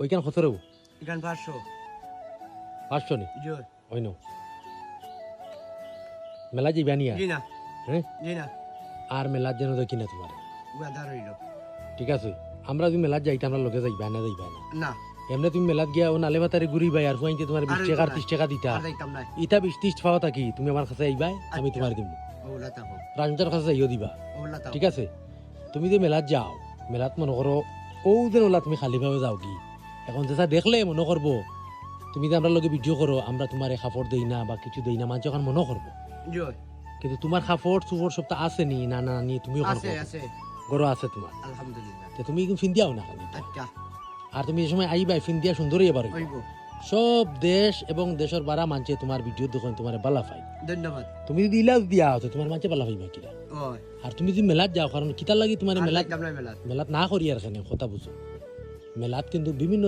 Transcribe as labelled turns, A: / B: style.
A: ওইখান কত রব
B: এখান 500
A: 500 নি
B: জি
A: ওই নো মেলা যাইবা নি
B: জি না
A: হ্যাঁ
B: জি না
A: আর মেলা যেন দেখি না তোমার
B: উড়াদার হইল
A: ঠিক আছে আমরা যদি মেলাত যাইতে আমরা লগে যাইবা না যাইবা না
B: না
A: এমনি তুমি মেলাত গিয়া ও নালে বাতারে ঘুরি বাই আর ফুয়াইতে তোমার 20 টাকা 30 টাকা দিতা
B: আর যাইতাম না
A: ইটা 20-30 পাওয়া থাকি তুমি আমার কাছে আইবা আমি
B: আচ্ছা।
A: তোমার দিব
B: ওলা তাকো
A: রাজনটার কাছে যাইও দিবা
B: ওলা তাকো
A: ঠিক আছে তুমি যে মেলাত যাও মেলাত মনে করো ও যেন ওলা তুমি খালিভাবে যাও কি এখন যেটা দেখলে মনে করবো তুমি যে আমরা লগে ভিডিও করো আমরা তোমার কাপড় দেই না বা কিছু দেই না মানুষ এখন মনে করবো
B: জি
A: কিন্তু তোমার কাপড় চুপড় সব তো আছে নি না না নি তুমিও
B: আছে
A: করবো
B: আছে
A: গরো আছে তোমার
B: আলহামদুলিল্লাহ
A: তো তুমি ফিন্দিয়াও না খালি
B: আচ্ছা
A: আর তুমি এই সময় আইবা ফিন্দিয়া সুন্দরই এবার হইবা।
B: হইব
A: সব দেশ এবং দেশের বারা মানছে তোমার ভিডিও দেখুন তোমার বালা পাই
B: ধন্যবাদ
A: তুমি যদি ইলাজ দিয়া হতো তোমার মানছে বালা পাইবা কিরা
B: ওই
A: আর তুমি যদি মেলাত যাও কারণ কিতার লাগি তোমার
B: আর
A: মেলাত
B: যাইতাম না মেলা
A: মেলাত না করি আর এখানে কথা বুঝো মেলাত কিন্তু বিভিন্ন